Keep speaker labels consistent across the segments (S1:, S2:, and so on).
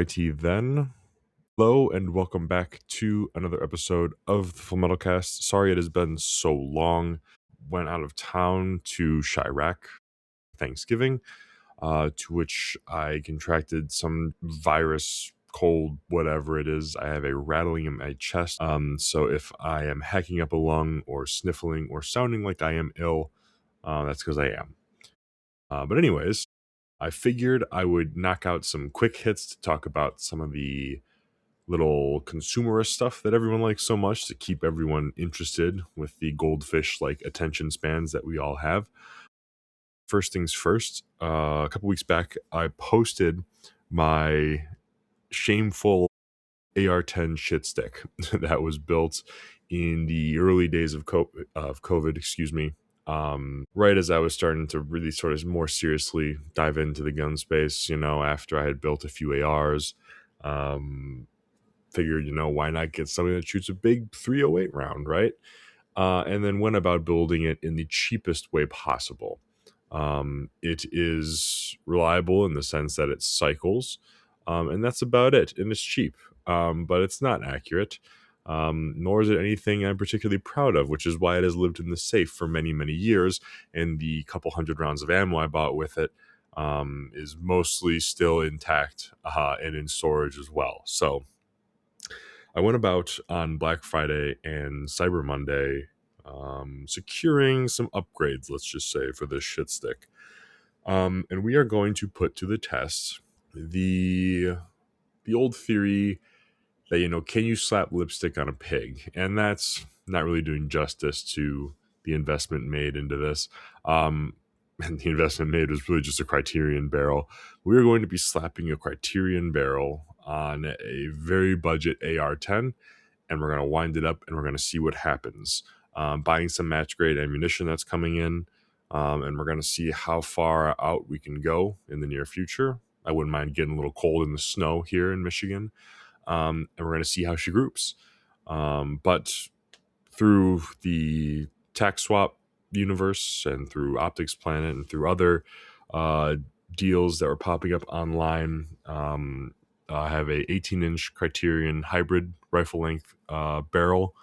S1: Alrighty then. Hello and welcome back to another episode of the Full Metal Cast. Sorry it has been so long. Went out of town to Chiraq Thanksgiving, to which I contracted some virus, cold, whatever it is. I have a rattling in my chest. So if I am hacking up a lung or sniffling or sounding like I am ill, that's because I am. But anyways, I figured I would knock out some quick hits to talk about some of the little consumerist stuff that everyone likes so much to keep everyone interested with the goldfish like attention spans that we all have. First things first, a couple weeks back, I posted my shameful AR-10 shit stick that was built in the early days of COVID, excuse me. Right as I was starting to really sort of more seriously dive into the gun space, after I had built a few ARs, figured, why not get something that shoots a big 308 round, right? And then went about building it in the cheapest way possible. It is reliable in the sense that it cycles, and that's about it. And it's cheap, but it's not accurate, nor is it anything I'm particularly proud of, which is why it has lived in the safe for many, many years. And the couple hundred rounds of ammo I bought with it is mostly still intact and in storage as well. So I went about on Black Friday and Cyber Monday securing some upgrades, let's just say, for this shit stick. And we are going to put to the test the old theory that, can you slap lipstick on a pig? And that's not really doing justice to the investment made into this. And the investment made was really just a Criterion barrel. We're going to be slapping a Criterion barrel on a very budget AR-10, and we're going to wind it up and we're going to see what happens. Buying some match grade ammunition that's coming in, and we're going to see how far out we can go in the near future. I wouldn't mind getting a little cold in the snow here in Michigan, and we're going to see how she groups. But through the tax swap universe and through Optics Planet and through other deals that were popping up online, I have a 18-inch Criterion hybrid rifle length barrel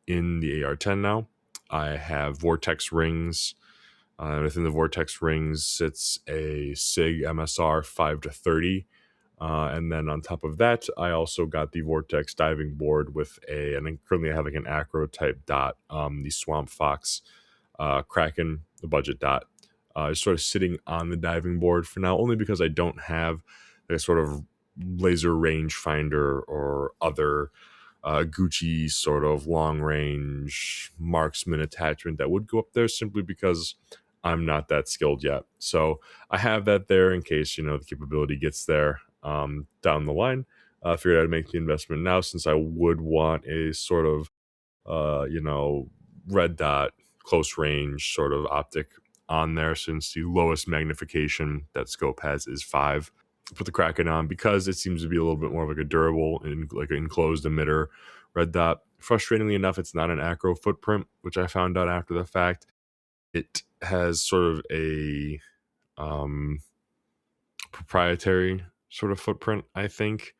S1: in the AR-10 now. I have Vortex rings. Within the Vortex rings sits a SIG MSR 5-30. And then on top of that, I also got the Vortex diving board with and currently I have like an acro type dot, the Swamp Fox Kraken, the budget dot. Is sort of sitting on the diving board for now, only because I don't have a sort of laser range finder or other Gucci sort of long range marksman attachment that would go up there, simply because I'm not that skilled yet. So I have that there in case, the capability gets there down the line. I figured I'd make the investment now, since I would want a sort of, red dot close range sort of optic on there, since the lowest magnification that scope has is 5. Put the Kraken on because it seems to be a little bit more of like a durable and like an enclosed emitter red dot. Frustratingly enough, it's not an acro footprint, which I found out after the fact. It has sort of a proprietary sort of footprint, I think,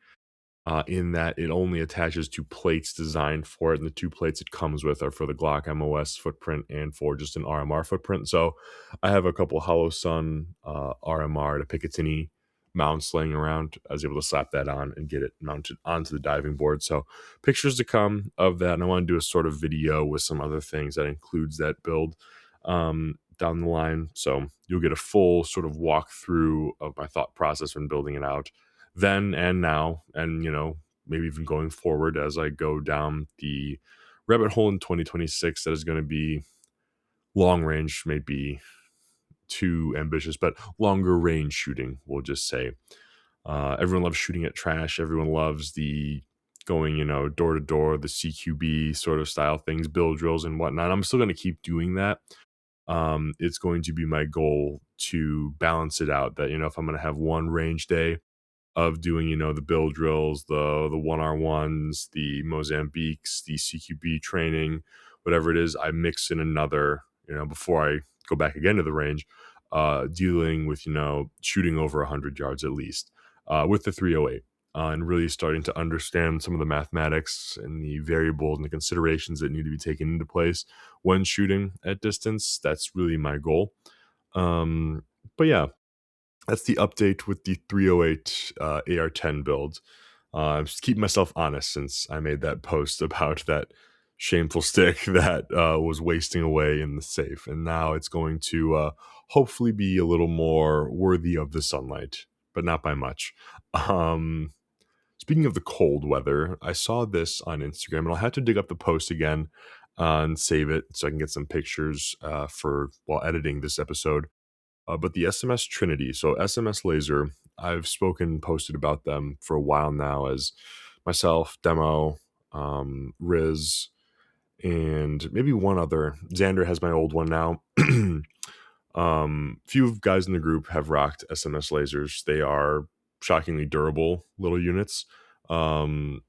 S1: in that it only attaches to plates designed for it, and the 2 plates it comes with are for the Glock MOS footprint and for just an RMR footprint. So I have a couple Hollow Sun RMR to Picatinny mounts laying around. I was able to slap that on and get it mounted onto the diving board. So pictures to come of that, and I want to do a sort of video with some other things that includes that build down the line. So you'll get a full sort of walkthrough of my thought process when building it out then and now, and maybe even going forward as I go down the rabbit hole in 2026 that is going to be long range, maybe too ambitious, but longer range shooting, we'll just say. Everyone loves shooting at trash. Everyone loves the going, door to door, the CQB sort of style things, build drills and whatnot. I'm still going to keep doing that. It's going to be my goal to balance it out, that, if I'm going to have one range day of doing, the build drills, the 1R1s, the Mozambiques, the CQB training, whatever it is, I mix in another, before I go back again to the range, dealing with, shooting over 100 yards at least with the 308. and really starting to understand some of the mathematics and the variables and the considerations that need to be taken into place when shooting at distance. That's really my goal. Um, but yeah, that's the update with the 308 AR-10 build. I'm just keeping myself honest since I made that post about that shameful stick that was wasting away in the safe, and now it's going to hopefully be a little more worthy of the sunlight, but not by much. Um, Speaking of the cold weather, I saw this on Instagram, and I'll have to dig up the post again and save it so I can get some pictures for while editing this episode. But the SMS Trinity, so SMS Laser, I've spoken, posted about them for a while now as myself, Demo, Riz, and maybe one other. Xander has my old one now. Few guys in the group have rocked SMS lasers. They are shockingly durable little units. Um,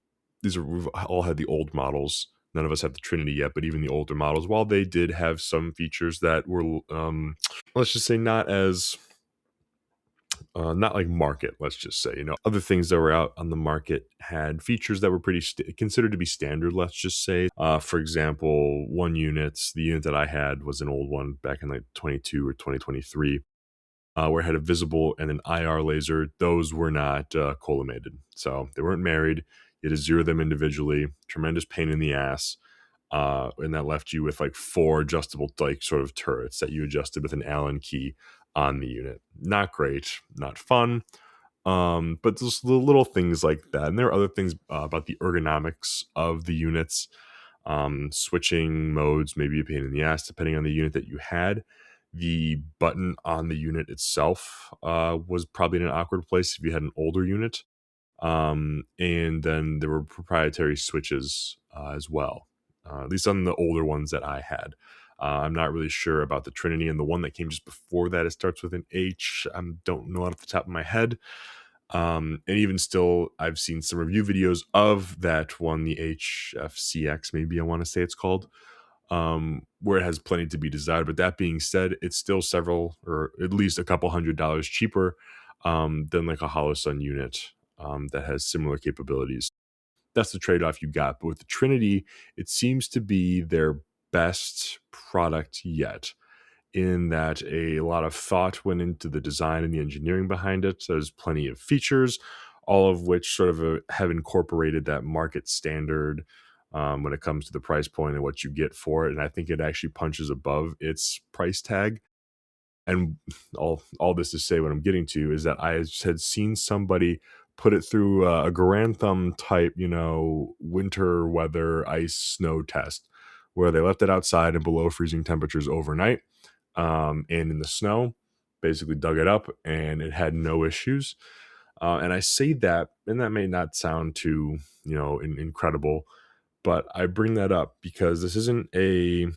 S1: we've all had the old models. None of us have the Trinity yet, but even the older models, while they did have some features that were, let's just say, not as not like market, let's just say, other things that were out on the market had features that were considered to be standard, let's just say. For example, the unit that I had was an old one back in like 22 or 2023, where it had a visible and an IR laser. Those were not collimated, so they weren't married. You had to zero them individually. Tremendous pain in the ass. And that left you with like four adjustable like sort of turrets that you adjusted with an Allen key on the unit. Not great, not fun. But just the little things like that. And there are other things about the ergonomics of the units. Switching modes may be a pain in the ass depending on the unit that you had. The button on the unit itself was probably in an awkward place if you had an older unit. And then there were proprietary switches as well, at least on the older ones that I had. I'm not really sure about the Trinity, and the one that came just before that, it starts with an H. I don't know off the top of my head. And even still, I've seen some review videos of that one, the HFCX, maybe I want to say it's called, where it has plenty to be desired. But that being said, it's still several or at least a couple $100 cheaper than like a Hollow Sun unit that has similar capabilities. That's the trade-off you got. But with the Trinity, it seems to be their best product yet, in that a lot of thought went into the design and the engineering behind it. So there's plenty of features, all of which sort of have incorporated that market standard when it comes to the price point and what you get for it. And I think it actually punches above its price tag. And all this to say, what I'm getting to is that I had seen somebody put it through a Grantham type, winter weather ice snow test, where they left it outside in below freezing temperatures overnight, and in the snow, basically dug it up, and it had no issues. And I say that, and that may not sound too, incredible, but I bring that up because this isn't a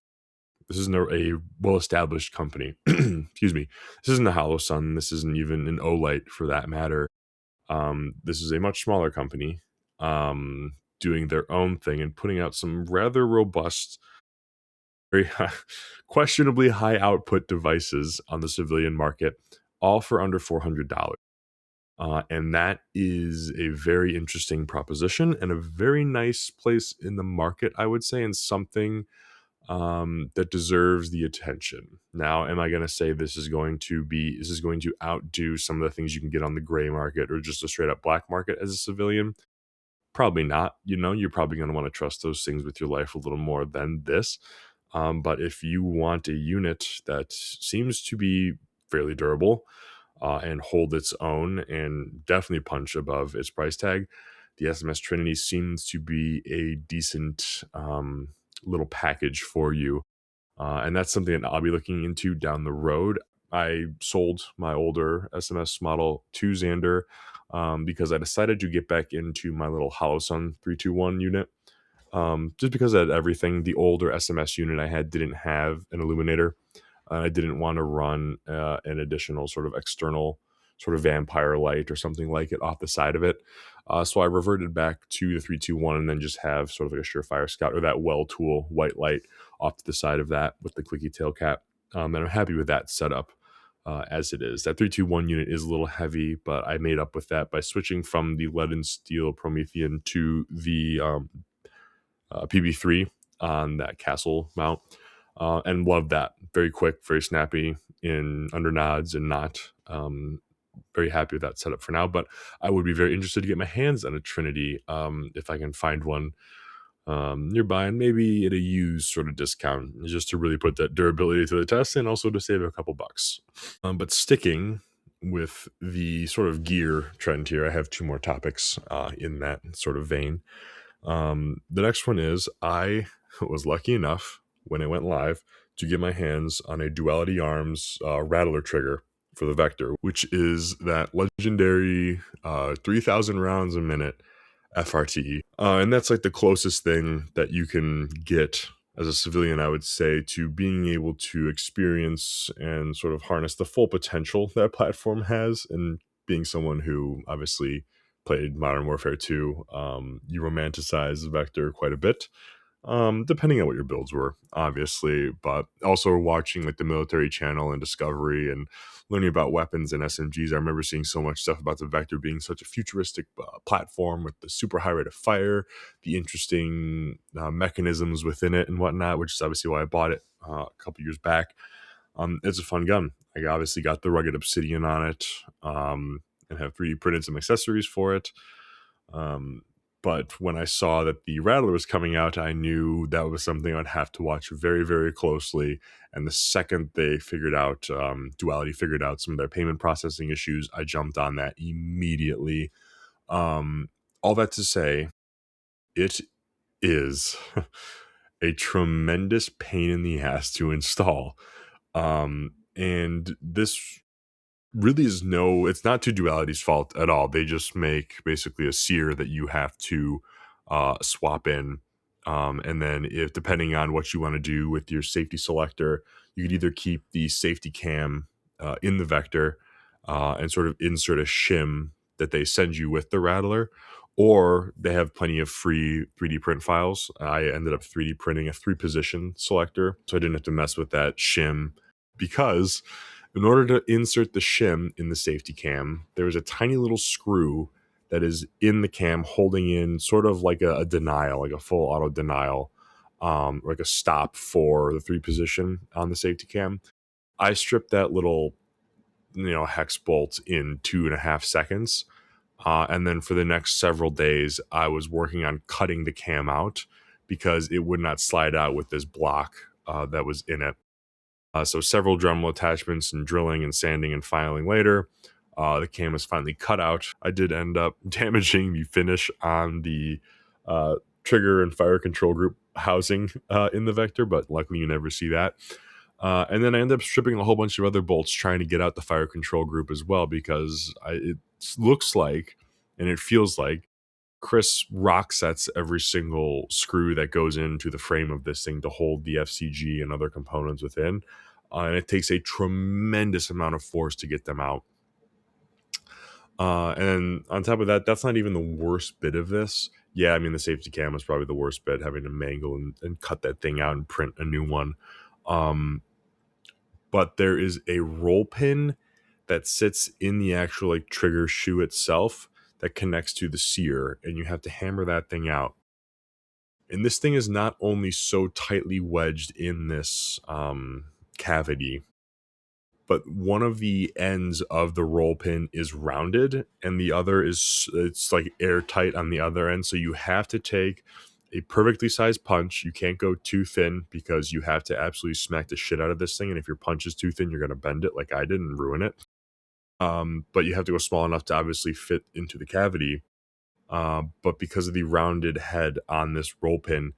S1: well-established company. Excuse me. This isn't a Hollow Sun. This isn't even an Olight for that matter. This is a much smaller company doing their own thing and putting out some rather robust, very questionably high output devices on the civilian market, all for under $400. And that is a very interesting proposition and a very nice place in the market, I would say, and something that deserves the attention. Now, am I going to say this is going to outdo some of the things you can get on the gray market or just a straight up black market as a civilian? Probably not. You're probably going to want to trust those things with your life a little more than this. But if you want a unit that seems to be fairly durable and hold its own and definitely punch above its price tag, the SMS Trinity seems to be a decent little package for you. And that's something that I'll be looking into down the road. I sold my older SMS model to Xander because I decided to get back into my little Hollow Sun 321 unit. Just because I had everything. The older SMS unit I had didn't have an illuminator. I didn't want to run an additional sort of external sort of vampire light or something like it off the side of it. So I reverted back to the 321 and then just have sort of like a Surefire Scout or that Well Tool white light off to the side of that with the clicky tail cap. And I'm happy with that setup. as it is. That 321 unit is a little heavy, but I made up with that by switching from the lead and steel Promethean to the PB3 on that castle mount, and loved that. Very quick, very snappy in under nods and not. Very happy with that setup for now, but I would be very interested to get my hands on a Trinity if I can find one nearby, and maybe at a used sort of discount, just to really put that durability to the test and also to save a couple bucks. But sticking with the sort of gear trend here, I have two more topics in that sort of vein. The next one is I was lucky enough when it went live to get my hands on a Duality Arms Rattler trigger for the Vector, which is that legendary 3,000 rounds a minute FRT. And that's like the closest thing that you can get as a civilian, I would say, to being able to experience and sort of harness the full potential that platform has. And being someone who obviously played Modern Warfare 2, you romanticize the Vector quite a bit, depending on what your builds were, obviously, but also watching like the military channel and Discovery and learning about weapons and SMGs. I remember seeing so much stuff about the Vector being such a futuristic platform with the super high rate of fire, the interesting mechanisms within it and whatnot, which is obviously why I bought it a couple years back. It's a fun gun. I obviously got the rugged obsidian on it, and have 3D printed some accessories for it. But when I saw that the Rattler was coming out, I knew that was something I'd have to watch very, very closely. And the second they figured out, Duality figured out some of their payment processing issues, I jumped on that immediately. All that to say, it is a tremendous pain in the ass to install. And this really is it's not to Duality's fault at all. They just make basically a sear that you have to swap in. And then if depending on what you want to do with your safety selector, you could either keep the safety cam in the Vector and sort of insert a shim that they send you with the Rattler, or they have plenty of free 3D print files. I ended up 3D printing a 3-position selector, so I didn't have to mess with that shim, because in order to insert the shim in the safety cam, there's a tiny little screw that is in the cam holding in sort of like a denial, like a full auto denial, like a stop for the 3-position on the safety cam. I stripped that little, hex bolt in 2.5 seconds. And then for the next several days, I was working on cutting the cam out because it would not slide out with this block that was in it. So several Dremel attachments and drilling and sanding and filing later, the cam was finally cut out. I did end up damaging the finish on the trigger and fire control group housing in the Vector, but luckily you never see that. And then I ended up stripping a whole bunch of other bolts trying to get out the fire control group as well, because it looks like and it feels like Chris rock sets every single screw that goes into the frame of this thing to hold the FCG and other components within. And it takes a tremendous amount of force to get them out. And on top of that, that's not even the worst bit of this. Yeah, I mean, the safety cam was probably the worst bit, having to mangle and cut that thing out and print a new one. But there is a roll pin that sits in the actual like trigger shoe itself that connects to the sear, and you have to hammer that thing out. And this thing is not only so tightly wedged in this cavity, but one of the ends of the roll pin is rounded and the other it's like airtight on the other end. So you have to take a perfectly sized punch. You can't go too thin because you have to absolutely smack the shit out of this thing. And if your punch is too thin, you're going to bend it like I did and ruin it. But you have to go small enough to obviously fit into the cavity. But because of the rounded head on this roll pin,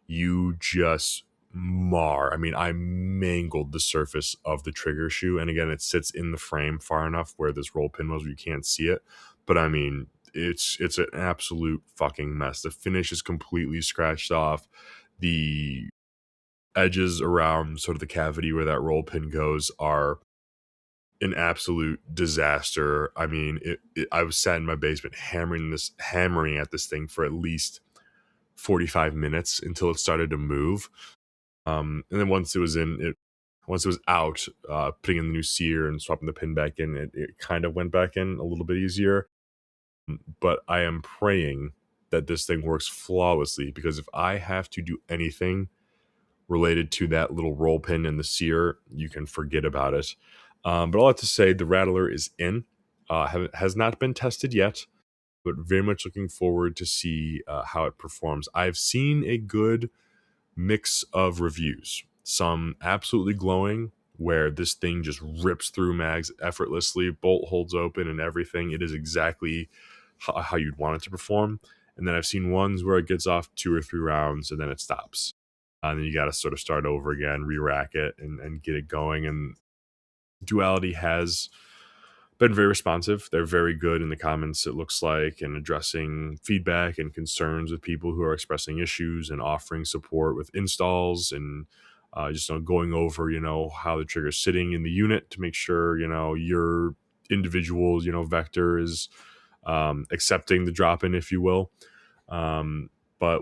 S1: you just I mangled the surface of the trigger shoe. And again, it sits in the frame far enough where this roll pin was where you can't see it. But I mean, it's an absolute fucking mess. The finish is completely scratched off. The edges around sort of the cavity where that roll pin goes are an absolute disaster. I mean, I was sat in my basement hammering at this thing for at least 45 minutes until it started to move. And then once it was in, Once it was out, putting in the new sear and swapping the pin back in, it kind of went back in a little bit easier. But I am praying that this thing works flawlessly, because if I have to do anything related to that little roll pin and the sear, you can forget about it. But all that to say, the Rattler is in. Has not been tested yet, but very much looking forward to see how it performs. I've seen a good mix of reviews. Some absolutely glowing, where this thing just rips through mags effortlessly, bolt holds open and everything. It is exactly how you'd want it to perform. And then I've seen ones where it gets off 2 or 3 rounds and then it stops. And then you got to sort of start over again, re-rack it, and get it going. And Duality has been very responsive. They're very good in the comments, it looks like, and addressing feedback and concerns with people who are expressing issues and offering support with installs, and just going over, how the trigger's sitting in the unit to make sure, your individual, vector is accepting the drop in, if you will. But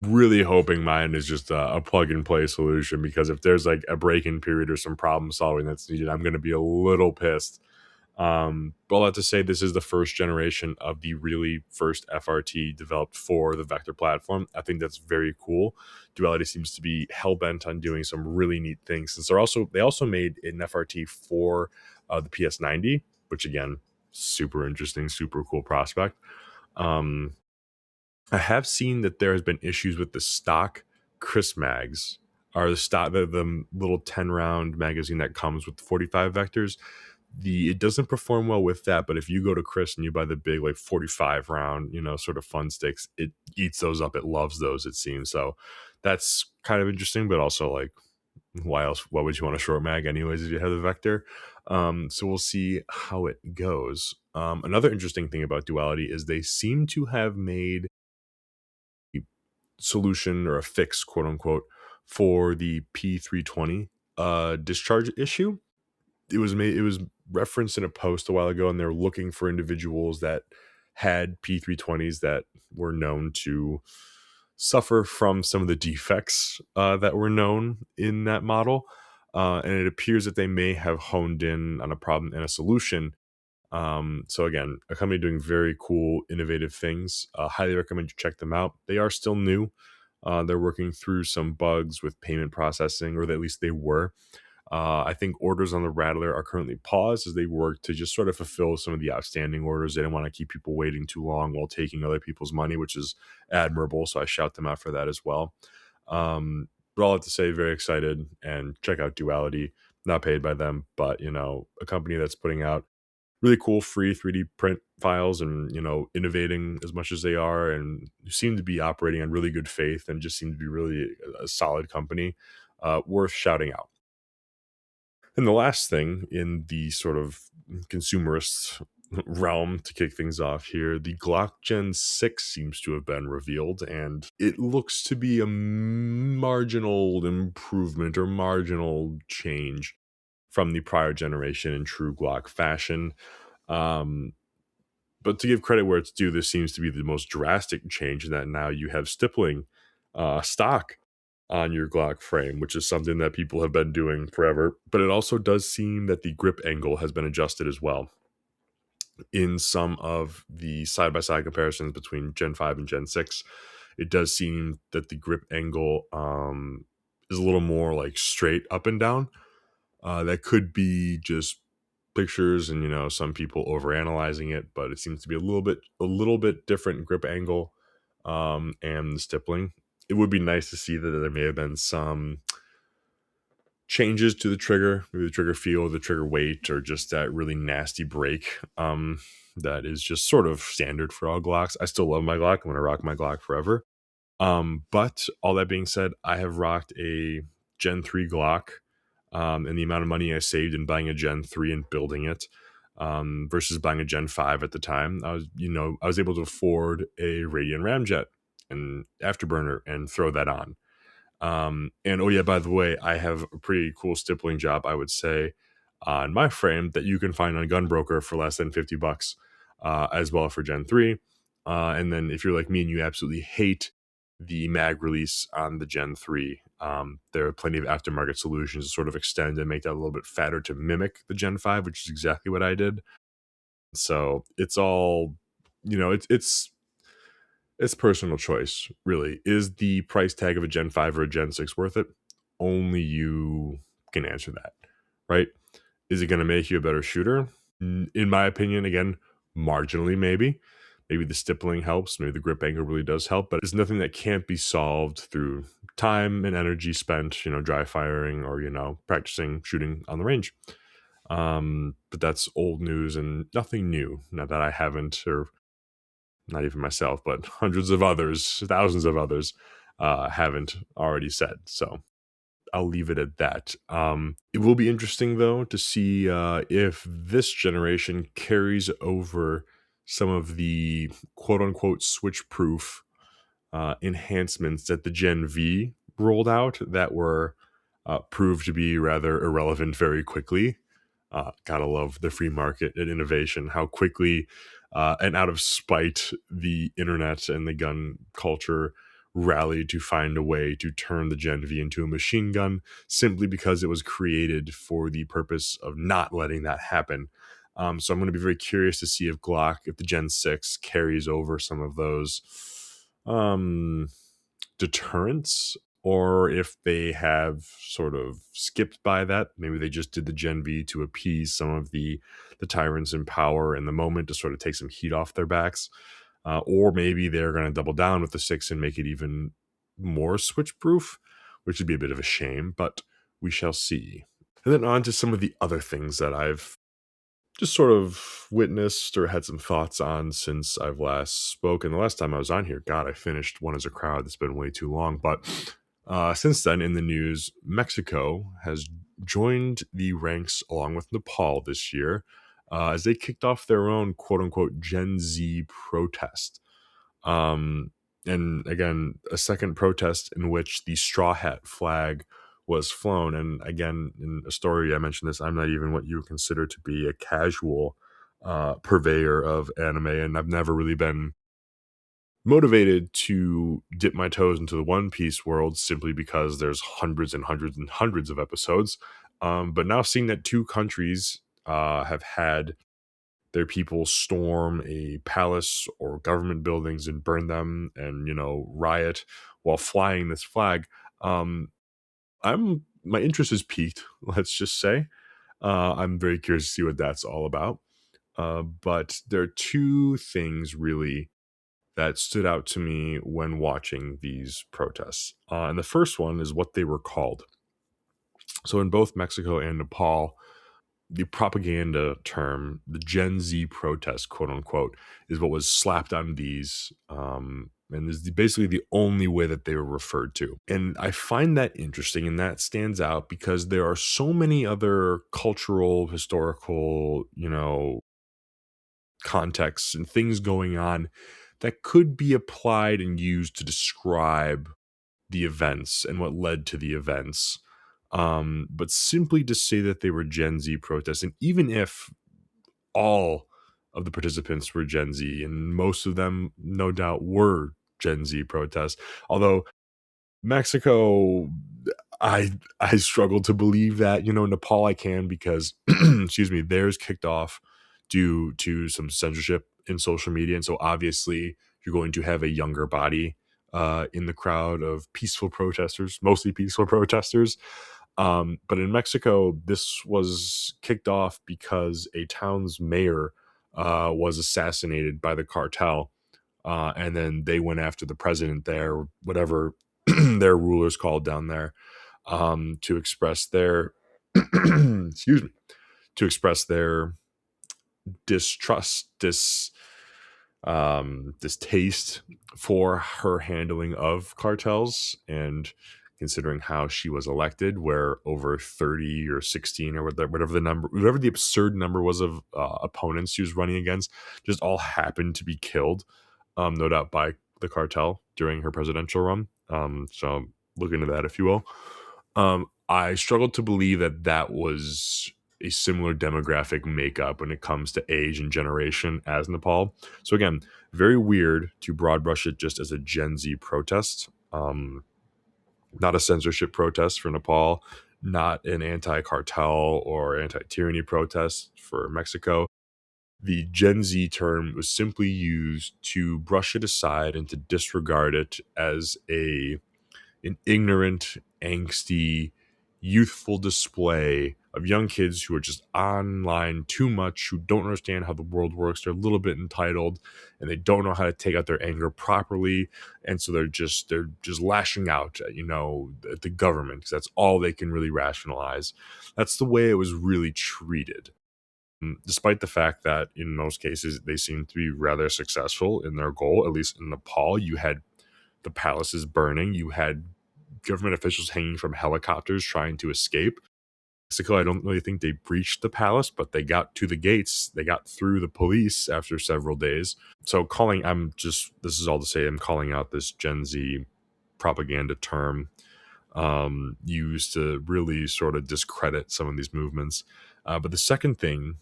S1: really hoping mine is just a plug and play solution, because if there's like a break in period or some problem solving that's needed, I'm going to be a little pissed. But all that to say, this is the first generation of the really first FRT developed for the Vector platform. I think that's very cool. Duality seems to be hell bent on doing some really neat things, since they also made an FRT for the PS90, which again, super interesting, super cool prospect. Um, I have seen that there has been issues with the stock Chris mags, or the little 10 round magazine that comes with 45 vectors. It doesn't perform well with that, but if you go to Chris and you buy the big like 45 round, sort of fun sticks, it eats those up. It loves those, it seems. So that's kind of interesting, but also like, why would you want a short mag anyways if you have the vector? So we'll see how it goes. Another interesting thing about Duality is they seem to have made solution, or a fix, quote unquote, for the P320 discharge issue. It was referenced in a post a while ago, and they're looking for individuals that had P320s that were known to suffer from some of the defects that were known in that model. And it appears that they may have honed in on a problem and a solution. So again, a company doing very cool, innovative things. Highly recommend you check them out. They are still new. They're working through some bugs with payment processing, or at least they were. I think orders on the Rattler are currently paused as they work to just sort of fulfill some of the outstanding orders. They don't want to keep people waiting too long while taking other people's money, which is admirable. So I shout them out for that as well. But all I have to say, very excited, and check out Duality. Not paid by them, but a company that's putting out really cool free 3D print files, and innovating as much as they are, and seem to be operating on really good faith, and just seem to be really a solid company, worth shouting out. And the last thing in the sort of consumerist realm to kick things off here, the Glock Gen 6 seems to have been revealed, and it looks to be a marginal improvement or marginal change from the prior generation in true Glock fashion. Um, but to give credit where it's due, this seems to be the most drastic change, in that now you have stippling stock on your Glock frame, which is something that people have been doing forever. But it also does seem that the grip angle has been adjusted as well. In some of the side-by-side comparisons between Gen 5 and Gen 6, it does seem that the grip angle is a little more like straight up and down. That could be just pictures and some people overanalyzing it, but it seems to be a little bit different grip angle, and the stippling. It would be nice to see that there may have been some changes to the trigger, maybe the trigger feel, the trigger weight, or just that really nasty break that is just sort of standard for all Glocks. I still love my Glock. I'm going to rock my Glock forever. But all that being said, I have rocked a Gen 3 Glock, and the amount of money I saved in buying a Gen 3 and building it, versus buying a Gen 5 at the time. I was able to afford a Radian Ramjet and Afterburner and throw that on. And oh yeah, by the way, I have a pretty cool stippling job, I would say, on my frame that you can find on Gunbroker for less than $50, as well for Gen 3. And then if you're like me and you absolutely hate the mag release on the Gen 3. There are plenty of aftermarket solutions to sort of extend and make that a little bit fatter to mimic the Gen 5, which is exactly what I did. So it's all, it's personal choice, really. Is the price tag of a Gen 5 or a Gen 6 worth it? Only you can answer that, right? Is it going to make you a better shooter? In my opinion, again, marginally maybe. Maybe the stippling helps. Maybe the grip angle really does help, but it's nothing that can't be solved through time and energy spent, dry firing or, practicing shooting on the range. But that's old news and nothing new. Not that I haven't, or not even myself, but hundreds of others, thousands of others haven't already said. So I'll leave it at that. It will be interesting, though, to see if this generation carries over some of the quote unquote switch proof enhancements that the Gen V rolled out that were proved to be rather irrelevant very quickly. Gotta love the free market and innovation, how quickly and out of spite the internet and the gun culture rallied to find a way to turn the Gen V into a machine gun simply because it was created for the purpose of not letting that happen. So I'm going to be very curious to see if the Gen 6 carries over some of those um, deterrents, or if they have sort of skipped by that. Maybe they just did the Gen V to appease some of the tyrants in power in the moment to sort of take some heat off their backs. Or maybe they're going to double down with the 6 and make it even more switch proof, which would be a bit of a shame, but we shall see. And then on to some of the other things that I've just sort of witnessed or had some thoughts on since I've last spoken. The last time I was on here, God, I finished One as a Crowd. That's been way too long. But since then, in the news, Mexico has joined the ranks along with Nepal this year as they kicked off their own quote unquote Gen Z protest. And again, a second protest in which the straw hat flag was flown. And again, in a story I mentioned this, I'm not even what you would consider to be a casual purveyor of anime, and I've never really been motivated to dip my toes into the One Piece world simply because there's hundreds and hundreds and hundreds of episodes. But now seeing that two countries have had their people storm a palace or government buildings and burn them and, riot while flying this flag, my interest is piqued, let's just say. I'm very curious to see what that's all about. But there are two things really that stood out to me when watching these protests. And the first one is what they were called. So in both Mexico and Nepal, the propaganda term, the Gen Z protest, quote unquote, is what was slapped on these. And is basically the only way that they were referred to. And I find that interesting, and that stands out because there are so many other cultural, historical, contexts and things going on that could be applied and used to describe the events and what led to the events. But simply to say that they were Gen Z protests, and even if all of the participants were Gen Z, and most of them, no doubt, were Gen Z protests, although Mexico, I struggle to believe that. Nepal I can because excuse me, theirs kicked off due to some censorship in social media, and so obviously you're going to have a younger body in the crowd of peaceful protesters, mostly peaceful protesters. But in Mexico, this was kicked off because a town's mayor was assassinated by the cartel, and then they went after the president there, whatever their rulers called down there, to express their excuse me, to express their distrust, distaste for her handling of cartels, and considering how she was elected, where over 30 or 16 or whatever the absurd number was of opponents she was running against, just all happened to be killed, no doubt by the cartel during her presidential run. So look into that if you will. I struggled to believe that was a similar demographic makeup when it comes to age and generation as Nepal. So again, very weird to broad brush it just as a Gen Z protest. Not a censorship protest for Nepal, not an anti-cartel or anti-tyranny protest for Mexico. The Gen Z term was simply used to brush it aside and to disregard it as an ignorant, angsty, youthful display of young kids who are just online too much, who don't understand how the world works. They're a little bit entitled, and they don't know how to take out their anger properly, and so they're just lashing out at, at the government, because that's all they can really rationalize. That's the way it was really treated. Despite the fact that in most cases they seem to be rather successful in their goal. At least in Nepal, you had the palaces burning, you had government officials hanging from helicopters trying to escape. Mexico, I don't really think they breached the palace, but they got to the gates. They got through the police after several days. So this is all to say, I'm calling out this Gen Z propaganda term used to really sort of discredit some of these movements. But the second thing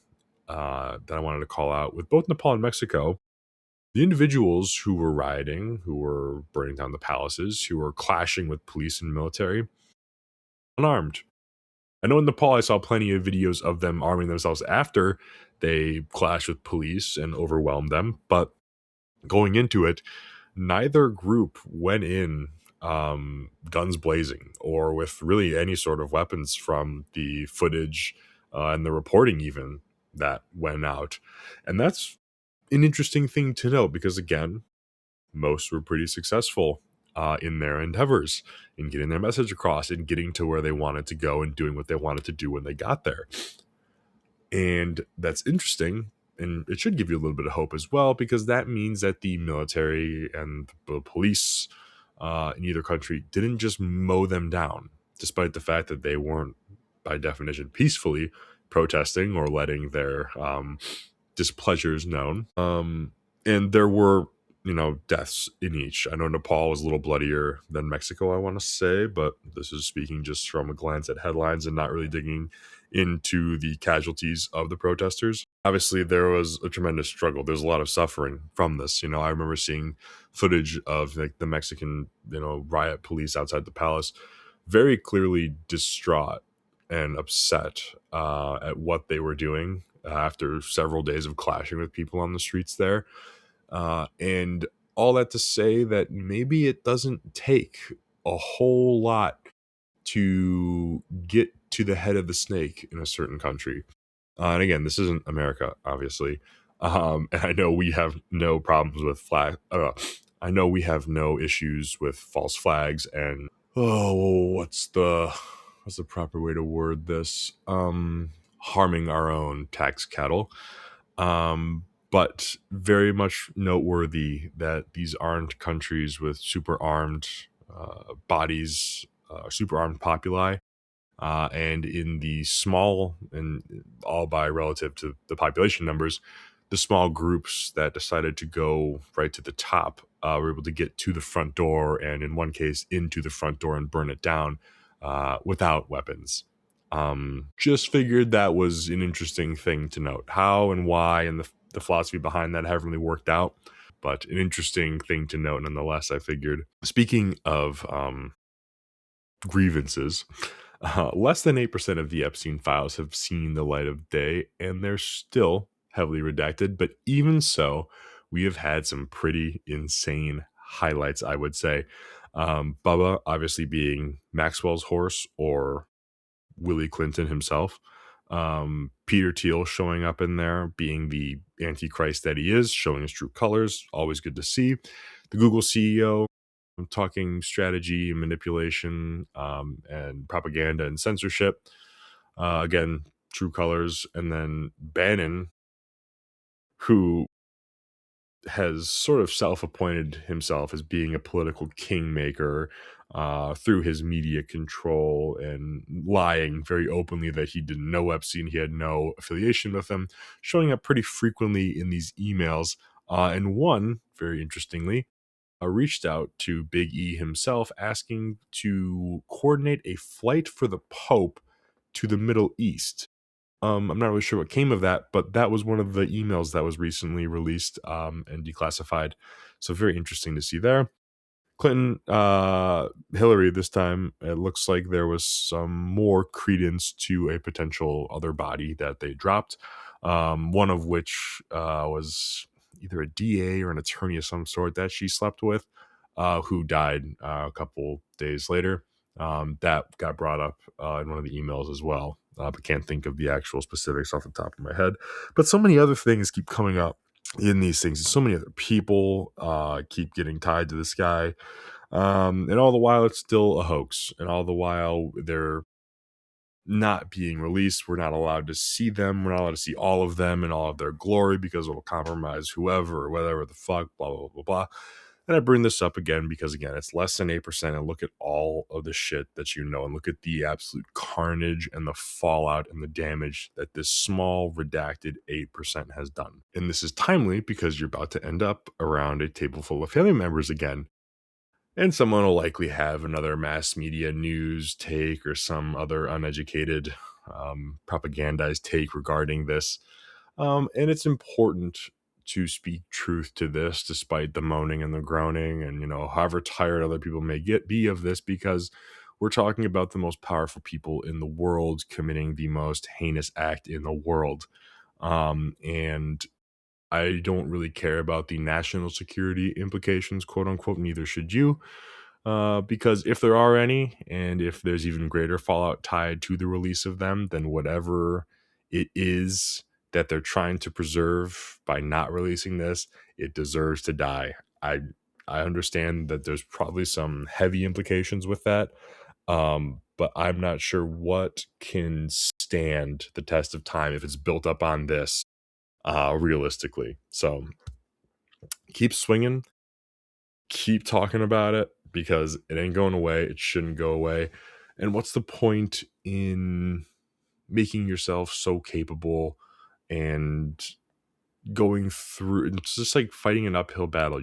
S1: that I wanted to call out with both Nepal and Mexico, the individuals who were rioting, who were burning down the palaces, who were clashing with police and military, unarmed. I know in Nepal I saw plenty of videos of them arming themselves after they clashed with police and overwhelmed them, but going into it, neither group went in guns blazing or with really any sort of weapons from the footage and the reporting even that went out. And that's an interesting thing to note because, again, most were pretty successful in their endeavors, in getting their message across, in getting to where they wanted to go and doing what they wanted to do when they got there. And that's interesting. And it should give you a little bit of hope as well, because that means that the military and the police in either country didn't just mow them down, despite the fact that they weren't, by definition, peacefully protesting or letting their displeasures known. And there were, deaths in each. I know Nepal was a little bloodier than Mexico, I want to say, but this is speaking just from a glance at headlines and not really digging into the casualties of the protesters. Obviously, there was a tremendous struggle. There's a lot of suffering from this. I remember seeing footage of like the Mexican, riot police outside the palace, very clearly distraught and upset at what they were doing after several days of clashing with people on the streets there. And all that to say that maybe it doesn't take a whole lot to get to the head of the snake in a certain country. And again, this isn't America, obviously. And I know we have no problems with I know we have no issues with false flags and what's the proper way to word this? Harming our own tax cattle. But very much noteworthy that these armed countries with super armed bodies, super armed populi, and in the small, and all by relative to the population numbers, the small groups that decided to go right to the top were able to get to the front door, and in one case, into the front door and burn it down without weapons. Just figured that was an interesting thing to note. How and why and the philosophy behind that haven't really worked out, but an interesting thing to note nonetheless, I figured. Speaking of grievances, less than 8% of the Epstein files have seen the light of day, and they're still heavily redacted. But even so, we have had some pretty insane highlights, I would say. Bubba obviously being Maxwell's horse, or Willie Clinton himself. Peter Thiel showing up in there, being the antichrist that he is, showing his true colors. Always good to see. The Google CEO talking strategy and manipulation and propaganda and censorship. Again, true colors. And then Bannon, who has sort of self-appointed himself as being a political kingmaker through his media control and lying very openly that he didn't know Epstein, he had no affiliation with him, showing up pretty frequently in these emails. And one, very interestingly, reached out to Big E himself asking to coordinate a flight for the Pope to the Middle East. I'm not really sure what came of that, but that was one of the emails that was recently released and declassified. So very interesting to see there. Clinton, Hillary this time, it looks like there was some more credence to a potential other body that they dropped. One of which was either a DA or an attorney of some sort that she slept with, who died a couple days later. That got brought up in one of the emails as well, but can't think of the actual specifics off the top of my head. But so many other things keep coming up in these things. So many other people keep getting tied to this guy. And all the while, it's still a hoax. And all the while, they're not being released. We're not allowed to see them. We're not allowed to see all of them in all of their glory because it'll compromise whoever or whatever the fuck, blah, blah, blah, blah. And I bring this up again because, again, it's less than 8%. And look at all of the shit that you know, and look at the absolute carnage and the fallout and the damage that this small, redacted 8% has done. And this is timely because you're about to end up around a table full of family members again. And someone will likely have another mass media news take or some other uneducated, propagandized take regarding this. And it's important to speak truth to this, despite the moaning and the groaning, and however tired other people may be of this, because we're talking about the most powerful people in the world committing the most heinous act in the world. And I don't really care about the national security implications, quote unquote. Neither should you, because if there are any, and if there's even greater fallout tied to the release of them, then whatever it is that they're trying to preserve by not releasing this, it deserves to die. I I understand that there's probably some heavy implications with that, but I'm not sure what can stand the test of time if it's built up on this, realistically. So keep swinging, keep talking about it because it ain't going away. It shouldn't go away. And what's the point in making yourself so capable and going through? It's just like fighting an uphill battle,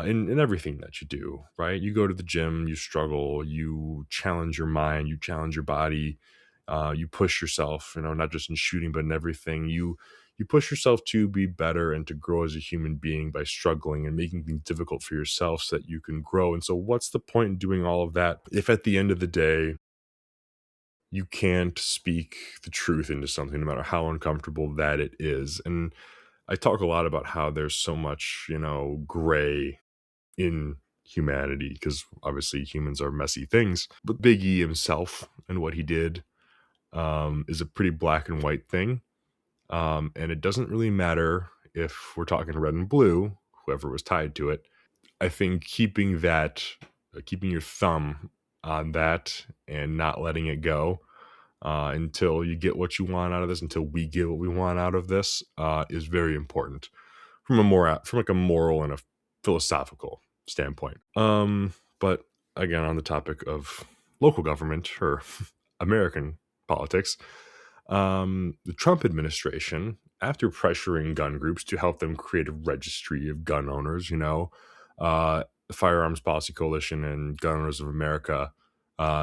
S1: in everything that you do, right? You go to the gym, you struggle, you challenge your mind, you challenge your body, you push yourself, not just in shooting, but in everything. You push yourself to be better and to grow as a human being by struggling and making things difficult for yourself so that you can grow. And so what's the point in doing all of that if at the end of the day you can't speak the truth into something, no matter how uncomfortable that it is? And I talk a lot about how there's so much, gray in humanity, because obviously humans are messy things. But Big E himself and what he did, is a pretty black and white thing. And it doesn't really matter if we're talking red and blue, whoever was tied to it. I think keeping your thumb on that and not letting it go until you get what you want out of this, until we get what we want out of this, is very important from like a moral and a philosophical standpoint. But again, on the topic of local government or American politics, the Trump administration, after pressuring gun groups to help them create a registry of gun owners, the Firearms Policy Coalition and Gun Owners of America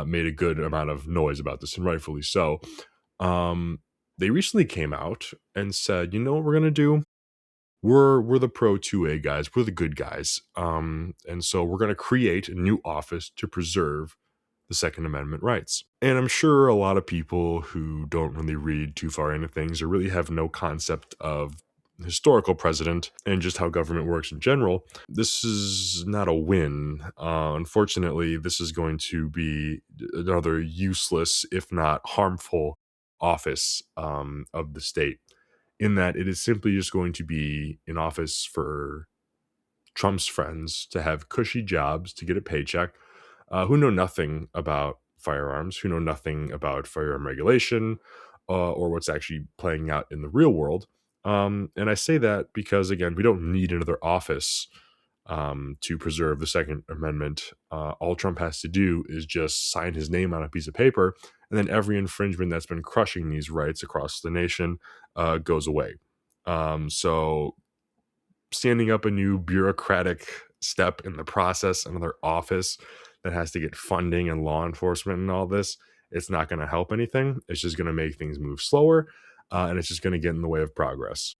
S1: made a good amount of noise about this, and rightfully so. They recently came out and said, you know what we're gonna do? We're the pro 2A guys. We're the good guys. And so we're going to create a new office to preserve the Second Amendment rights. And I'm sure a lot of people who don't really read too far into things or really have no concept of historical precedent and just how government works in general, this is not a win. Unfortunately, this is going to be another useless, if not harmful, office of the state, in that it is simply just going to be an office for Trump's friends to have cushy jobs to get a paycheck, who know nothing about firearms, who know nothing about firearm regulation, or what's actually playing out in the real world. And I say that because, again, we don't need another office to preserve the Second Amendment. All Trump has to do is just sign his name on a piece of paper, and then every infringement that's been crushing these rights across the nation goes away. So standing up a new bureaucratic step in the process, another office that has to get funding and law enforcement and all this, it's not going to help anything. It's just going to make things move slower, and it's just going to get in the way of progress.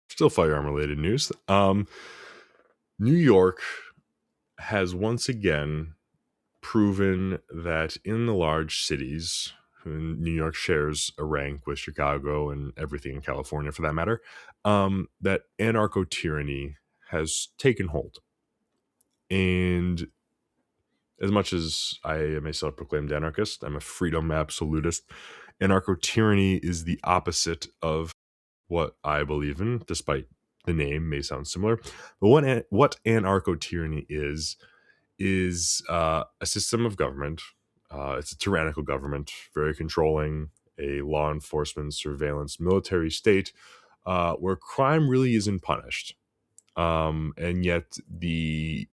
S1: Still firearm related news. New York has once again proven that in the large cities, New York shares a rank with Chicago and everything in California for that matter, that anarcho-tyranny has taken hold. And as much as I am a self-proclaimed anarchist, I'm a freedom absolutist. Anarcho-tyranny is the opposite of what I believe in, despite the name may sound similar. But what anarcho-tyranny is a system of government. It's a tyrannical government, very controlling, a law enforcement, surveillance, military state, where crime really isn't punished. And yet the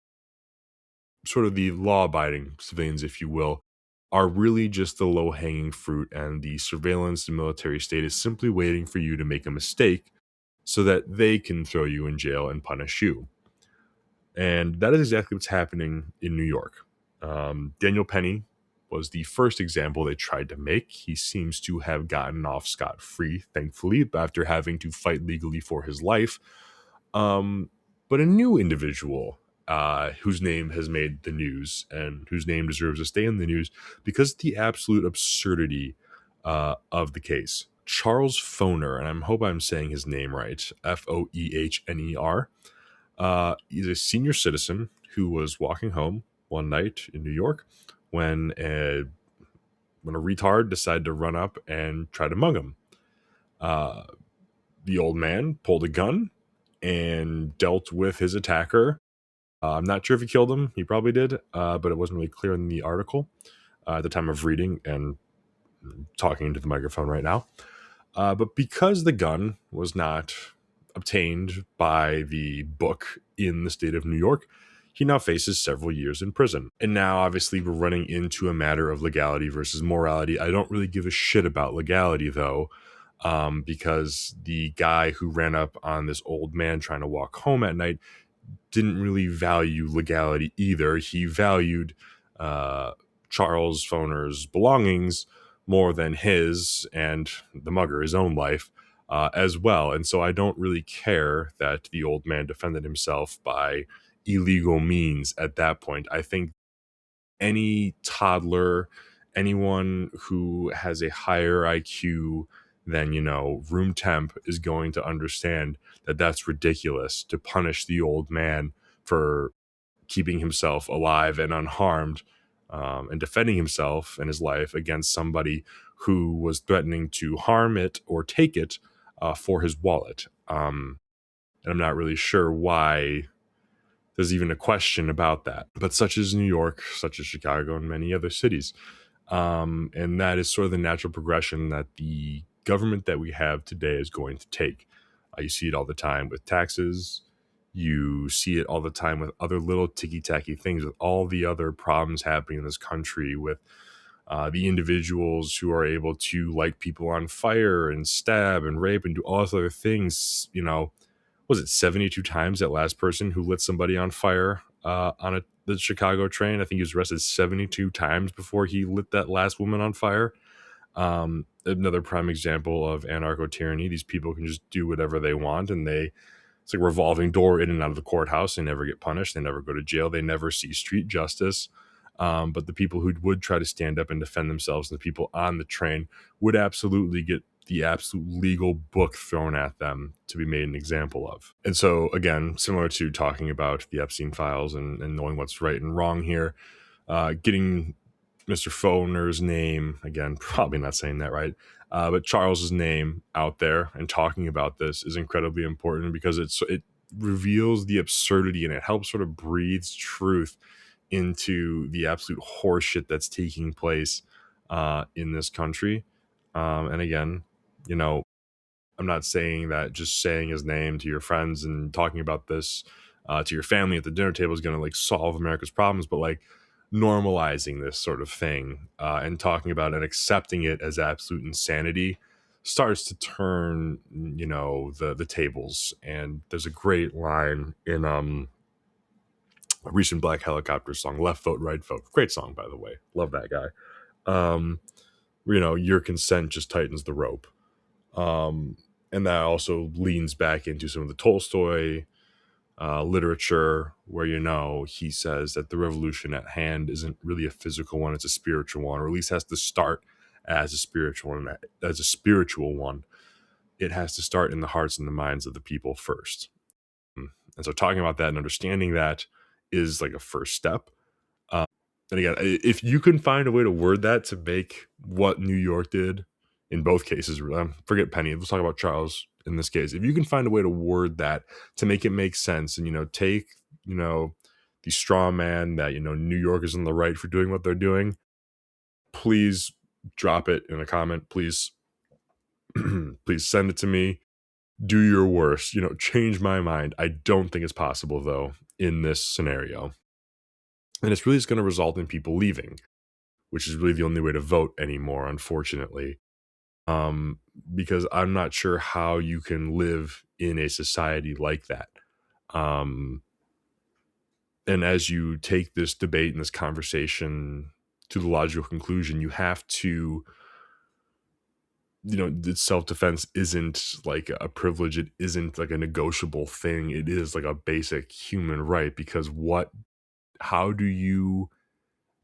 S1: sort of the law-abiding civilians, if you will, are really just the low-hanging fruit, and the surveillance and military state is simply waiting for you to make a mistake so that they can throw you in jail and punish you. And that is exactly what's happening in New York. Daniel Penny was the first example they tried to make. He seems to have gotten off scot-free, thankfully, after having to fight legally for his life. But a new individual whose name has made the news and whose name deserves to stay in the news because of the absolute absurdity of the case. Charles Foner, and I hope I'm saying his name right, Foehner. He's a senior citizen who was walking home one night in New York when a retard decided to run up and try to mug him. The old man pulled a gun and dealt with his attacker. I'm not sure if he killed him. He probably did, but it wasn't really clear in the article at the time of reading and talking into the microphone right now. But because the gun was not obtained by the book in the state of New York, he now faces several years in prison. And now, obviously, we're running into a matter of legality versus morality. I don't really give a shit about legality, though, because the guy who ran up on this old man trying to walk home at night didn't really value legality either. He valued Charles Foner's belongings more than his and the mugger, his own life, as well. And so I don't really care that the old man defended himself by illegal means at that point. I think any toddler, anyone who has a higher IQ than, room temp is going to understand that that's ridiculous to punish the old man for keeping himself alive and unharmed, and defending himself and his life against somebody who was threatening to harm it or take it for his wallet. And I'm not really sure why there's even a question about that. But such as New York, such as Chicago, and many other cities. And that is sort of the natural progression that the government that we have today is going to take. You see it all the time with taxes. You see it all the time with other little ticky-tacky things, with all the other problems happening in this country, with the individuals who are able to light people on fire and stab and rape and do all those other things. Was it 72 times that last person who lit somebody on fire on the Chicago train? I think he was arrested 72 times before he lit that last woman on fire. Another prime example of anarcho-tyranny. These people can just do whatever they want, and it's like a revolving door in and out of the courthouse. They never get punished. They never go to jail. They never see street justice. But the people who would try to stand up and defend themselves, and the people on the train, would absolutely get the absolute legal book thrown at them to be made an example of. And so, again, similar to talking about the Epstein files and knowing what's right and wrong here, getting Mr. Foner's name, again, probably not saying that right, but Charles's name out there and talking about this is incredibly important because it reveals the absurdity, and it helps sort of breathes truth into the absolute horseshit that's taking place in this country. And again, I'm not saying that just saying his name to your friends and talking about this to your family at the dinner table is going to solve America's problems, but normalizing this sort of thing and talking about it and accepting it as absolute insanity starts to turn, the tables. And there's a great line in a recent Black Helicopter song, Left Vote, Right Vote. Great song, by the way. Love that guy. your consent just tightens the rope. Um, and that also leans back into some of the Tolstoy literature, where he says that the revolution at hand isn't really a physical one; it's a spiritual one, or at least has to start as a spiritual one. As a spiritual one, it has to start in the hearts and the minds of the people first. And so, talking about that and understanding that is like a first step. And again, if you can find a way to word that to make what New York did in both cases, forget Penny, let's talk about Charles in this case. If you can find a way to word that to make it make sense and, take, the straw man that, New York is in the right for doing what they're doing, please drop it in a comment. Please, please send it to me. Do your worst, change my mind. I don't think it's possible, though, in this scenario. And it's really just going to result in people leaving, which is really the only way to vote anymore, unfortunately. Because I'm not sure how you can live in a society like that. And as you take this debate and this conversation to the logical conclusion, you have to, self-defense isn't like a privilege. It isn't like a negotiable thing. It is like a basic human right, because how do you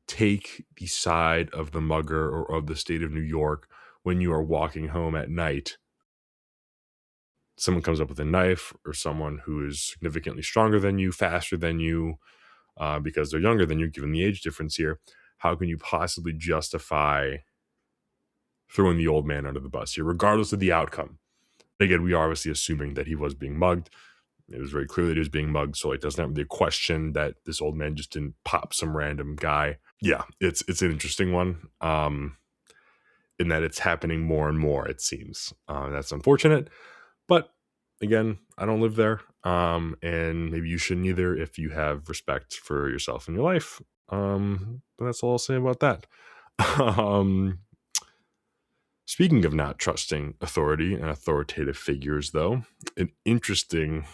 S1: take the side of the mugger or of the state of New York when you are walking home at night? Someone comes up with a knife, or someone who is significantly stronger than you, faster than you, because they're younger than you, given the age difference here. How can you possibly justify throwing the old man under the bus here, regardless of the outcome? Again, we are obviously assuming that he was being mugged. It was very clear that he was being mugged, so it doesn't have to be a question that this old man just didn't pop some random guy. Yeah, it's an interesting one, in that it's happening more and more, it seems. That's unfortunate, but again, I don't live there, and maybe you shouldn't either if you have respect for yourself and your life. But that's all I'll say about that. um, Speaking of not trusting authority and authoritative figures, though, an interesting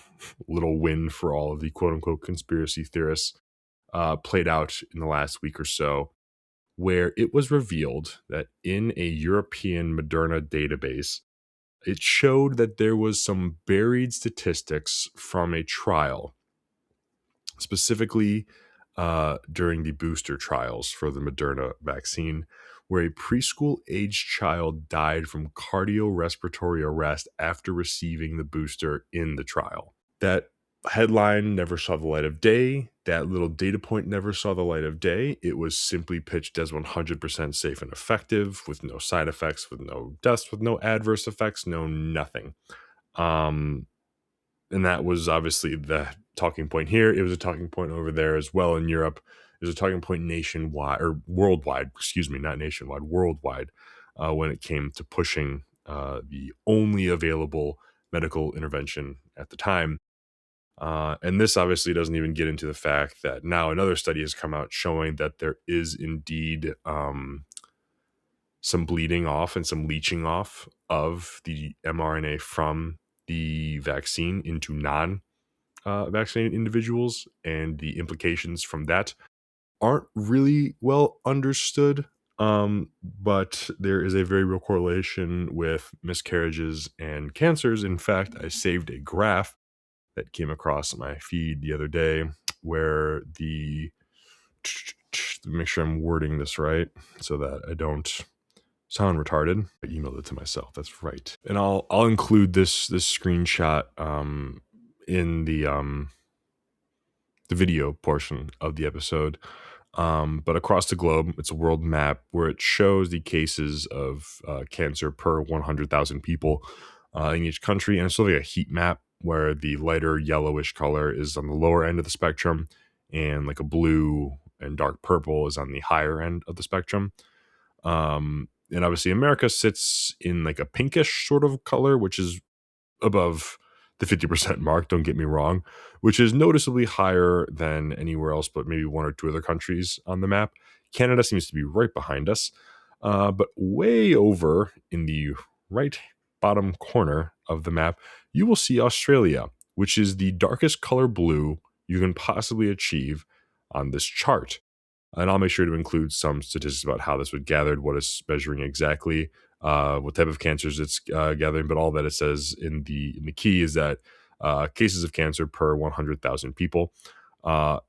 S1: little win for all of the quote-unquote conspiracy theorists played out in the last week or so, where it was revealed that in a European Moderna database, it showed that there was some buried statistics from a trial, specifically during the booster trials for the Moderna vaccine, where a preschool-aged child died from cardiorespiratory arrest after receiving the booster in the trial. That headline never saw the light of day. That little data point never saw the light of day. It was simply pitched as 100% safe and effective, with no side effects, with no deaths, with no adverse effects, no nothing. And that was obviously the talking point here. It was a talking point over there as well in Europe. It was a talking point nationwide, or worldwide, excuse me, not nationwide, worldwide, when it came to pushing the only available medical intervention at the time. And this obviously doesn't even get into the fact that now another study has come out showing that there is indeed some bleeding off and some leaching off of the mRNA from the vaccine into vaccinated individuals, and the implications from that aren't really well understood. But there is a very real correlation with miscarriages and cancers. In fact, I saved a graph that came across my feed the other day where make sure I'm wording this right so that I don't sound retarded. I emailed it to myself. That's right. And I'll include this screenshot in the video portion of the episode. But across the globe, it's a world map where it shows the cases of cancer per 100,000 people in each country. And it's sort of like a heat map where the lighter yellowish color is on the lower end of the spectrum, and like a blue and dark purple is on the higher end of the spectrum. And obviously America sits in like a pinkish sort of color, which is above the 50% mark, don't get me wrong, which is noticeably higher than anywhere else but maybe one or two other countries on the map. Canada seems to be right behind us, but way over in the right bottom corner of the map, you will see Australia, which is the darkest color blue you can possibly achieve on this chart. And I'll make sure to include some statistics about how this was gathered, what it's measuring exactly, what type of cancers it's gathering. But all that it says in the key is that cases of cancer per 100,000 people. Uh,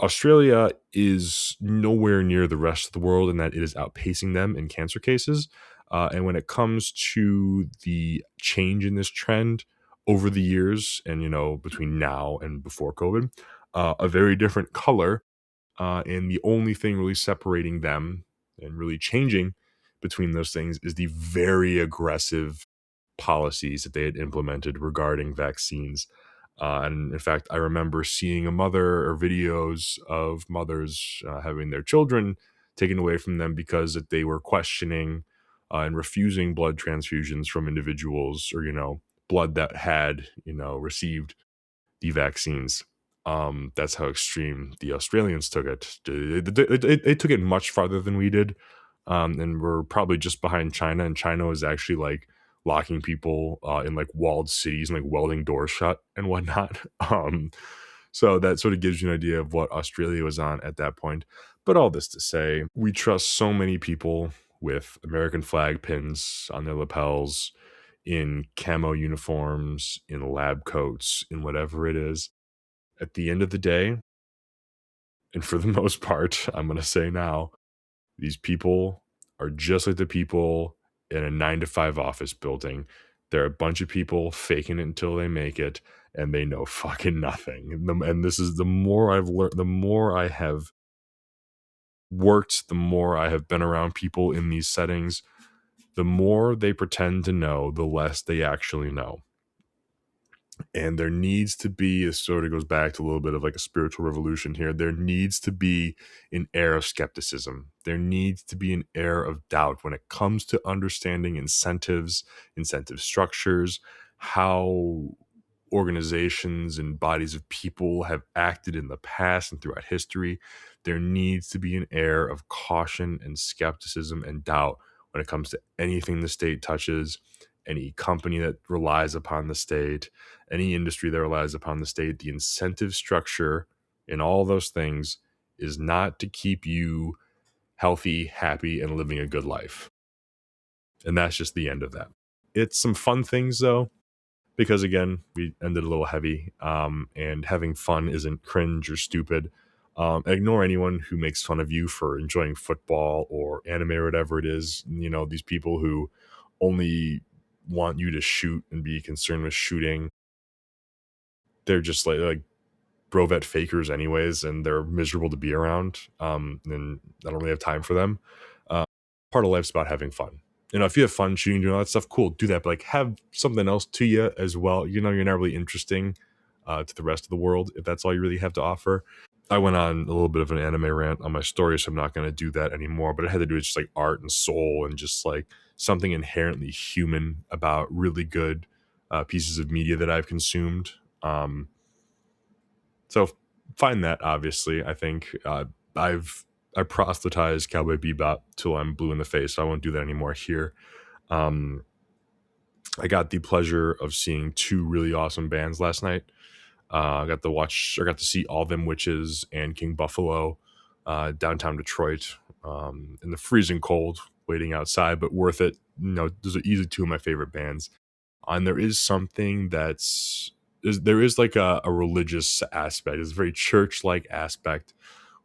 S1: Australia is nowhere near the rest of the world in that it is outpacing them in cancer cases. And when it comes to the change in this trend over the years, and between now and before COVID, a very different color, and the only thing really separating them and really changing between those things is the very aggressive policies that they had implemented regarding vaccines. And in fact, I remember seeing a mother or videos of mothers having their children taken away from them because that they were questioning and refusing blood transfusions from individuals, or blood that had received the vaccines. That's how extreme the Australians took it. They took it much farther than we did, and we're probably just behind China. And China is actually like locking people in like walled cities and like welding doors shut and whatnot. So that sort of gives you an idea of what Australia was on at that point. But all this to say, we trust so many people with American flag pins on their lapels, in camo uniforms, in lab coats, in whatever it is. At the end of the day, and for the most part, I'm going to say now, these people are just like the people in a 9 to 5 office building. They're a bunch of people faking it until they make it, and they know fucking nothing. And this is the more I've learned, the more I have worked, the more I have been around people in these settings, the more they pretend to know, the less they actually know. And there needs to be, it sort of goes back to a little bit of like a spiritual revolution here. There needs to be an air of skepticism. There needs to be an air of doubt when it comes to understanding incentives, incentive structures, how organizations and bodies of people have acted in the past and throughout history. There needs to be an air of caution and skepticism and doubt when it comes to anything the state touches, any company that relies upon the state, any industry that relies upon the state. The incentive structure in all those things is not to keep you healthy, happy, and living a good life. And that's just the end of that. It's some fun things though, because again, we ended a little heavy, and having fun isn't cringe or stupid. Ignore anyone who makes fun of you for enjoying football or anime or whatever it is. These people who only want you to shoot and be concerned with shooting. They're just like brovet fakers anyways, and they're miserable to be around. And I don't really have time for them. Uh, Part of life's about having fun. If you have fun shooting, doing all that stuff, cool, do that. But like, have something else to you as well. You're not really interesting to the rest of the world if that's all you really have to offer. I went on a little bit of an anime rant on my story, so I'm not going to do that anymore. But it had to do with just like art and soul and just like something inherently human about really good pieces of media that I've consumed. So find that. Obviously, I think I proselytized Cowboy Bebop till I'm blue in the face, so I won't do that anymore here. Um, I got the pleasure of seeing two really awesome bands last night. I got to see All Them Witches and King Buffalo downtown Detroit, in the freezing cold, waiting outside, but worth it. Those are easily two of my favorite bands. And there is something there is like a religious aspect. It's a very church-like aspect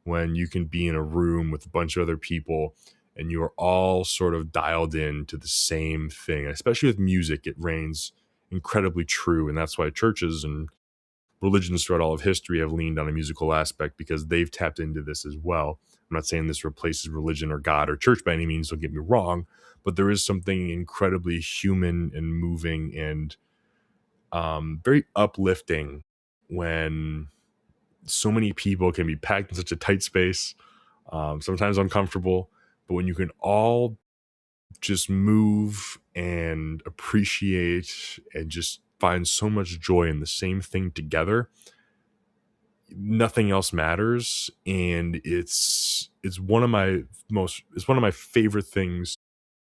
S1: when you can be in a room with a bunch of other people and you are all sort of dialed in to the same thing. Especially with music, it reigns incredibly true, and that's why churches and religions throughout all of history have leaned on a musical aspect, because they've tapped into this as well. I'm not saying this replaces religion or God or church by any means, don't get me wrong, but there is something incredibly human and moving and very uplifting when so many people can be packed in such a tight space, sometimes uncomfortable, but when you can all just move and appreciate and just find so much joy in the same thing together, nothing else matters. And it's one of my favorite things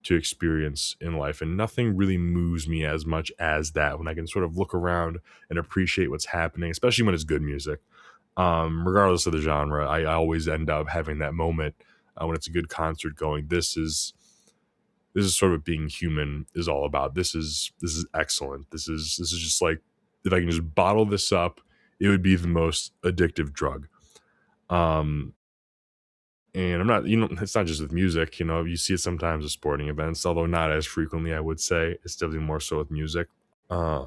S1: to experience in life, and nothing really moves me as much as that, when I can sort of look around and appreciate what's happening, especially when it's good music. Regardless of the genre, I always end up having that moment when it's a good concert going, this is sort of what being human is all about. This is excellent. This is just like, if I can just bottle this up, it would be the most addictive drug. Um, and I'm not, it's not just with music. You see it sometimes with sporting events, although not as frequently. I would say it's definitely more so with music. Uh,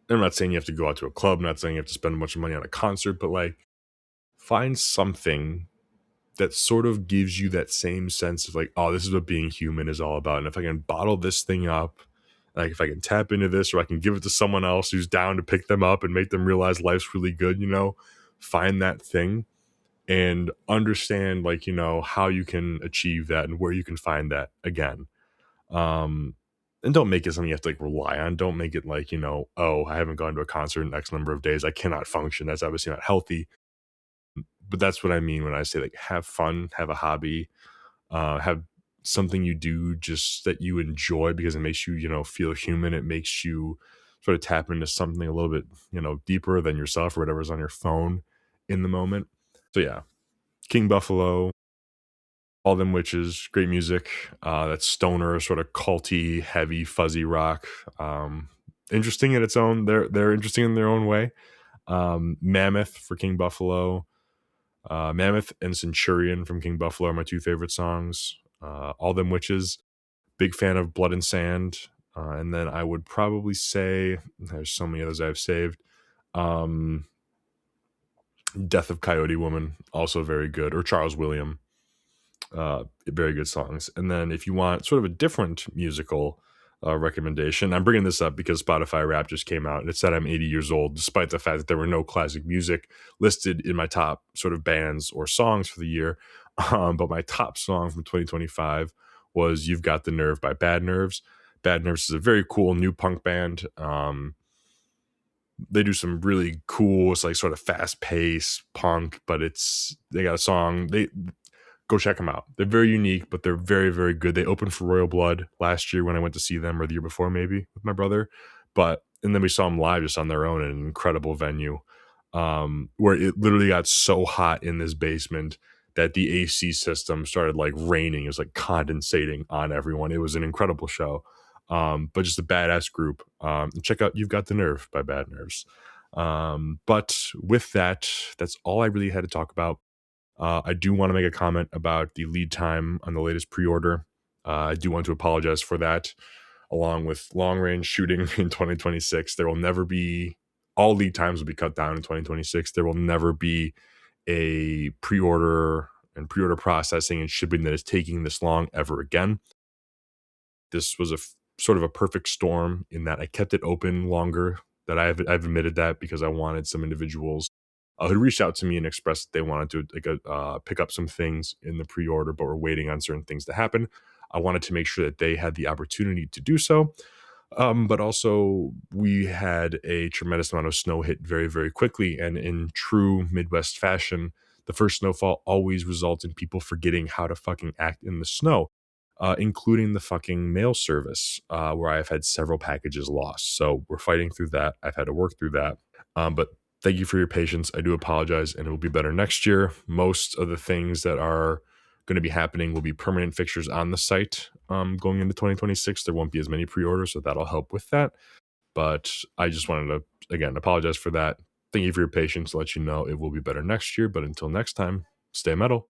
S1: I'm not saying you have to go out to a club. I'm not saying you have to spend a bunch of money on a concert, but like, find something that sort of gives you that same sense of like, oh, this is what being human is all about. And if I can bottle this thing up, like if I can tap into this, or I can give it to someone else who's down to pick them up and make them realize life's really good, find that thing and understand, like, how you can achieve that and where you can find that again. Um, and don't make it something you have to like rely on. Don't make it like, oh, I haven't gone to a concert in X number of days, I cannot function. That's obviously not healthy. But that's what I mean when I say like have fun, have a hobby, have something you do just that you enjoy because it makes you, feel human. It makes you sort of tap into something a little bit, deeper than yourself or whatever's on your phone in the moment. So yeah, King Buffalo, All Them Witches, great music. That stoner, sort of culty, heavy, fuzzy rock. Interesting in its own. They're interesting in their own way. Mammoth for King Buffalo. Mammoth and Centurion from King Buffalo are my two favorite songs. All Them Witches, big fan of Blood and Sand. And then I would probably say, there's so many others I've saved. Death of Coyote Woman, also very good. Or Charles William, very good songs. And then if you want sort of a different musical recommendation, I'm bringing this up because Spotify Rap just came out and it said I'm 80 years old, despite the fact that there were no classic music listed in my top sort of bands or songs for the year. But my top song from 2025 was You've Got the Nerve by Bad Nerves. Bad Nerves is a very cool new punk band. They do some really cool, it's like sort of fast paced punk, but they got a song. They go check them out. They're very unique, but they're very, very good. They opened for Royal Blood last year when I went to see them, or the year before maybe with my brother. And then we saw them live just on their own in an incredible venue, where it literally got so hot in this basement that the AC system started like raining. It was like condensating on everyone. It was an incredible show. But just a badass group. Check out You've Got the Nerve by Bad Nerves. But with that, that's all I really had to talk about. I do want to make a comment about the lead time on the latest pre-order. I do want to apologize for that. Along with long range shooting in 2026, there will never be, all lead times will be cut down in 2026. There will never be a pre-order and pre-order processing and shipping that is taking this long ever again. This was sort of a perfect storm in that I kept it open longer. That I've admitted that because I wanted some individuals who reached out to me and expressed that they wanted to pick up some things in the pre-order, but were waiting on certain things to happen. I wanted to make sure that they had the opportunity to do so. But also, we had a tremendous amount of snow hit very, very quickly. And in true Midwest fashion, the first snowfall always results in people forgetting how to fucking act in the snow, including the fucking mail service, where I've had several packages lost. So we're fighting through that. I've had to work through that. But thank you for your patience. I do apologize, and it will be better next year. Most of the things that are going to be happening will be permanent fixtures on the site going into 2026. There won't be as many pre-orders, so that'll help with that. But I just wanted to, again, apologize for that. Thank you for your patience. Let you know it will be better next year. But until next time, stay metal.